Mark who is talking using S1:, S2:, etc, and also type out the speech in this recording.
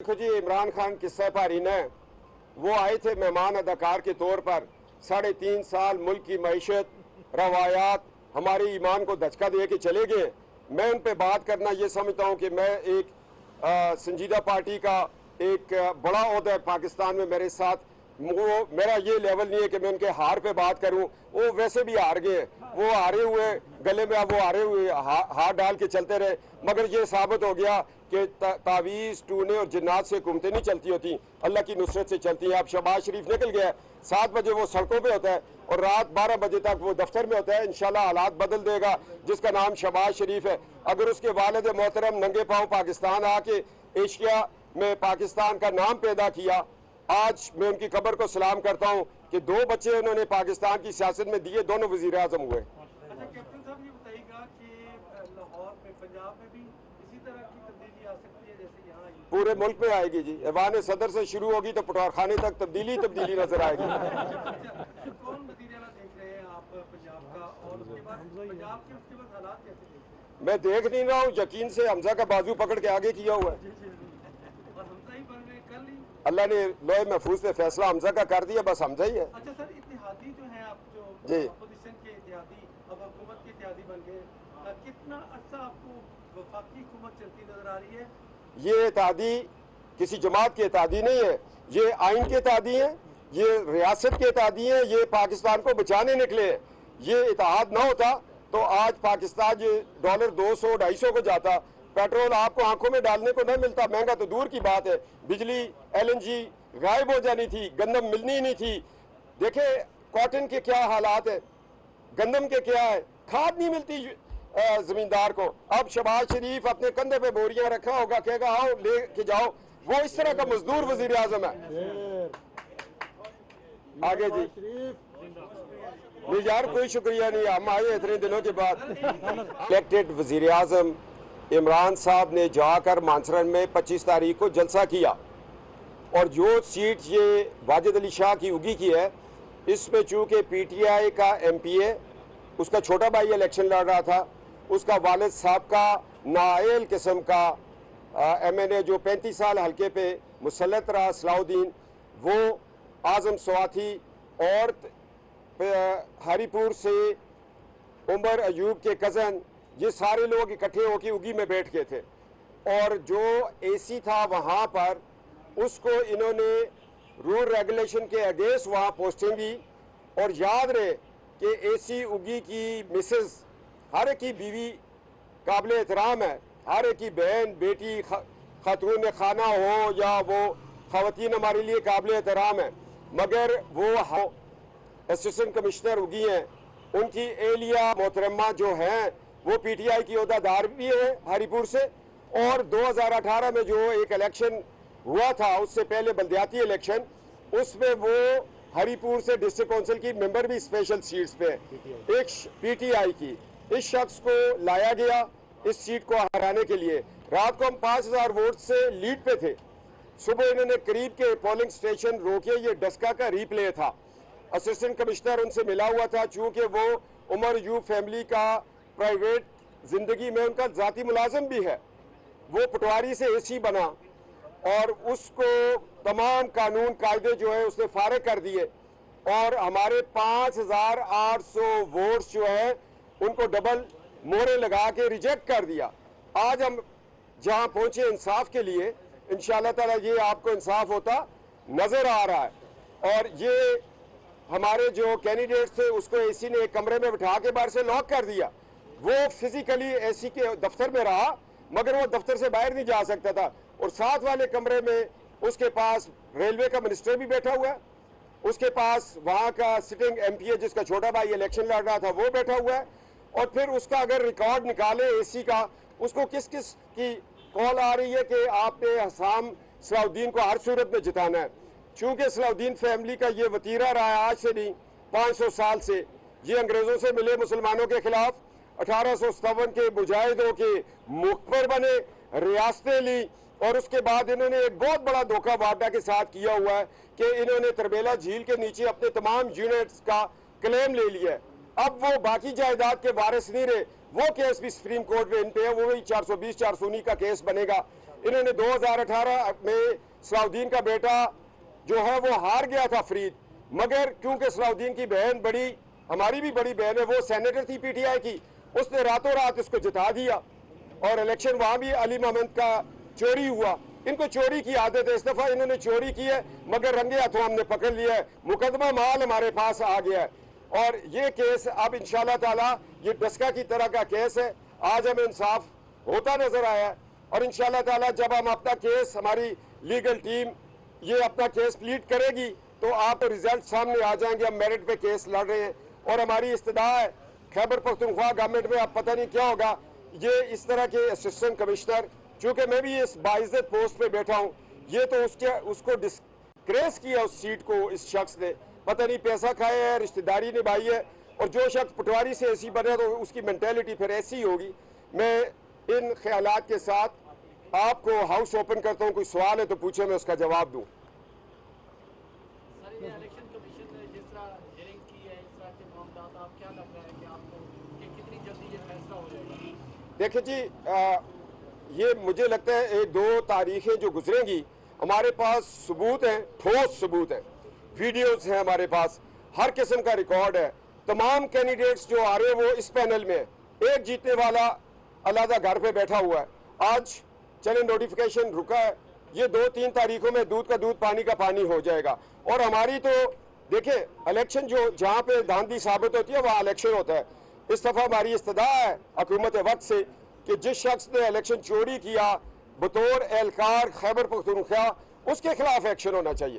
S1: देखो जी, इमरान खान किस्सा पारी ने वो आए थे मेहमान अदाकार के तौर पर। 3.5 साल मुल्क की मैशत, रवायात, हमारे ईमान को धचका दे के चले गए। मैं उन पे बात करना ये समझता हूँ कि मैं एक संजीदा पार्टी का एक बड़ा ओहदा है पाकिस्तान में मेरे साथ। वो मेरा ये लेवल नहीं है कि मैं उनके हार पे बात करूं। वो वैसे भी हार गए, वो हारे हुए गले में अब वो हारे हुए हार डाल के चलते रहे। मगर ये साबित हो गया कि तावीज़ टूने और जिन्नात से हुकूमतें नहीं चलती होती, अल्लाह की नुसरत से चलती हैं। अब शहबाज शरीफ निकल गया, 7 बजे वो सड़कों पे होता है और रात 12 बजे तक वो दफ्तर में होता है। इंशाल्लाह हालात बदल देगा जिसका नाम शहबाज शरीफ है। अगर उसके वालिद मोहतरम नंगे पाँव पाकिस्तान आके एशिया में पाकिस्तान का नाम पैदा किया, आज मैं उनकी कब्र को सलाम करता हूँ कि 2 बच्चे उन्होंने पाकिस्तान की सियासत में दिए, दोनों वज़ीर आज़म हुए।
S2: अच्छा कैप्टन साहब, ये बताइएगा कि लाहौर में, पंजाब में भी इसी तरह की तब्दीली आ सकती है जैसे यहाँ आई?
S1: पूरे मुल्क में आएगी जी। ऐवान सदर से शुरू होगी तो पटवार खाने तक तब्दीली नजर आएगी।
S2: कौन वज़ीर आला देख रहे हैं आप पंजाब का, और उसके बाद पंजाब के उसके बाद हालात कैसे देख रहे हैं?
S1: मैं देख नहीं रहा हूँ, यकीन से हमजा का बाजू पकड़ के आगे किया हुआ है।
S2: और हमजा ही बन रहे कल ही।
S1: अल्लाह ने लोहे महफूज पे फैसला हमजा का कर दिया, बस हमजा ही है।
S2: अच्छा सर, इत्तेहादी जो है आप, जो
S1: जी,
S2: अपोजिशन के इत्तेहादी अब हुकूमत के इत्तेहादी बन गए, कितना अच्छा आपको वफाकी हुकूमत चलती नजर आ रही है?
S1: ये इत्तेहादी किसी जमात के इत्तेहादी नहीं है, ये आइन के इत्तेहादी हैं, ये रियासत के इत्तेहादी हैं, ये पाकिस्तान को बचाने निकले हैं। ये इत्तेहाद ना होता तो आज पाकिस्तान ये $200 250 को जाता। पेट्रोल आपको आंखों में डालने को नहीं मिलता, महंगा तो दूर की बात है। बिजली LNG गायब हो जानी थी, गंदम मिलनी ही नहीं थी। देखे कॉटन के क्या हालात है, गंदम के क्या है, खाद नहीं मिलती जमींदार को। अब शहबाज शरीफ अपने कंधे पे बोरियां रखा होगा, कहेगा आओ ले के जाओ। वो इस तरह का मजदूर वजीर आजम है। आगे जी, नहीं यार कोई शुक्रिया नहीं, हम आए इतने दिनों के बाद। इलेक्टेड वजीर आजम इमरान साहब ने जाकर मानसरन में 25 तारीख को जलसा किया, और जो सीट ये वाजिद अली शाह की उगी की है, इसमें चूँकि PTI का MP है, उसका छोटा भाई इलेक्शन लड़ रहा था, उसका वालिद साहब का नायल किस्म का MNA जो 35 साल हल्के पे मुसल्लत रहा, सलाउद्दीन, वो आजम स्वाथी और हरीपुर से उमर अयूब के कज़न, ये सारे लोग इकट्ठे होकर उगी में बैठ गए थे। और जो AC था वहाँ पर, उसको इन्होंने रूल रेगुलेशन के अगेंस्ट वहाँ पोस्टिंग दी। और याद रहे कि AC उगी की मिसेस हर एक की बीवी काबिल एहतराम है, हर एक की बहन बेटी खातून खाना हो या वो ख़वातीन हमारे लिए काबिल एहतराम है। मगर वो असिस्टेंट कमिश्नर उगी हैं, उनकी एलिया मोहतरमा जो हैं वो PTI की ओहदेदार भी है हरीपुर से। और 2018 में जो एक इलेक्शन हुआ था, उससे पहले बल्दियाती इलेक्शन, उसमें वो हरीपुर से डिस्ट्रिक्ट काउंसिल की मेंबर भी स्पेशल सीट्स पे एक PTI की। इस शख्स को लाया गया इस सीट को हराने के लिए। रात को हम 5000 वोट से लीड पे थे। सुबह इन्होंने करीब के पोलिंग स्टेशन रोके, ये डस्का का रीप्ले था। असिस्टेंट कमिश्नर उनसे मिला हुआ था, चूँकि वो उमर यूब फैमिली का प्राइवेट जिंदगी में उनका जाती मुलाजिम भी है। वो पटवारी से AC बना और उसको तमाम कानून कायदे जो है उसने फारिग कर दिए, और हमारे 5800 वोट्स जो है उनको डबल मोहरे लगा के रिजेक्ट कर दिया। आज हम जहां पहुंचे इंसाफ के लिए, इंशाअल्लाह ताला ये आपको इंसाफ होता नजर आ रहा है। और ये हमारे जो कैंडिडेट थे उसको AC ने एक कमरे में बिठा के बाहर से लॉक कर दिया। वो फिजिकली AC के दफ्तर में रहा, मगर वो दफ्तर से बाहर नहीं जा सकता था। और साथ वाले कमरे में उसके पास रेलवे का मिनिस्टर भी बैठा हुआ है, उसके पास वहाँ का सिटिंग MP जिसका छोटा भाई इलेक्शन लड़ रहा था वो बैठा हुआ है। और फिर उसका अगर रिकॉर्ड निकाले AC का, उसको किस किस की कॉल आ रही है कि आपने हसाम सलाउद्दीन को हर सूरत में जिताना है। चूँकि सलाउद्दीन फैमिली का ये वतीरा रहा है, आज से नहीं 500 साल से। ये अंग्रेज़ों से मिले मुसलमानों के खिलाफ, 1857 के मुजाहिदों के मुखबर बने, रियासतें ली, और उसके बाद इन्होंने एक बहुत बड़ा धोखा वादा के साथ किया हुआ है कि इन्होंने तरबेला झील के नीचे अपने तमाम यूनिट्स का क्लेम ले लिया है। अब वो बाकी जायदाद के वारिस नहीं रहे। वो केस भी सुप्रीम कोर्ट में इन पे है, वो भी 420 419 का केस बनेगा। इन्होंने 2018 में सलाउद्दीन का बेटा जो है वो हार गया था फरीद, मगर क्योंकि सलाउद्दीन की बहन बड़ी, हमारी भी बड़ी बहन है, वो सेनेटर थी पीटीआई की, उसने रातों रात इसको जिता दिया और इलेक्शन वहां भी अली मोहम्मद का चोरी हुआ। इनको चोरी की आदत है, इस दफा इन्होंने चोरी की है मगर रंगे हाथों हमने पकड़ लिया है, मुकदमा माल हमारे पास आ गया है और ये केस अब इंशाल्लाह ताला ये डस्का की तरह का केस है। आज हमें इंसाफ होता नजर आया है और इंशाल्लाह ताला जब हम अपना केस, हमारी लीगल टीम ये अपना केस प्लीड करेगी तो आप रिजल्ट सामने आ जाएंगे। हम मेरिट पे केस लड़ रहे हैं और हमारी इस्तदा है खैबर पख्तूनख्वा गवर्नमेंट में अब पता नहीं क्या होगा, ये इस तरह के असिस्टेंट कमिश्नर, चूंकि मैं भी इस बाइज्जत पोस्ट पे बैठा हूँ, ये तो उसको डिस्ग्रेस किया उस सीट को इस शख्स ने, पता नहीं पैसा खाया है, रिश्तेदारी निभाई है और जो शख्स पटवारी से ऐसी बने तो उसकी मेंटेलिटी फिर ऐसी होगी। मैं इन ख्यालात के साथ आपको हाउस ओपन करता हूँ, कोई सवाल है तो पूछे, मैं उसका जवाब दूँ।
S3: सर, ये इलेक्शन कमीशन ने जिस तरह हियरिंग की है, इस तरह के मामला, आप क्या लग रहा है कि आपको कि कितनी जल्दी ये फैसला हो जाएगा?
S1: देखिए जी, ये मुझे लगता है 1-2 तारीखें जो गुजरेंगी, हमारे पास सबूत हैं, ठोस सबूत है, वीडियोस हैं हमारे पास, हर किस्म का रिकॉर्ड है। तमाम कैंडिडेट्स जो आ रहे हैं वो इस पैनल में, एक जीतने वाला अलहदा घर पे बैठा हुआ है। आज चले नोटिफिकेशन रुका है, ये 2-3 तारीखों में दूध का दूध पानी का पानी हो जाएगा। और हमारी तो देखिए इलेक्शन जो जहाँ पे धांधली साबित होती है वहाँ इलेक्शन होता है। इस दफा हमारी इस्तदा है हुकूमत वक्त से कि जिस शख्स ने इलेक्शन चोरी किया बतौर एहलकार खैबर पख्तूनख्वा, उसके खिलाफ एक्शन होना चाहिए।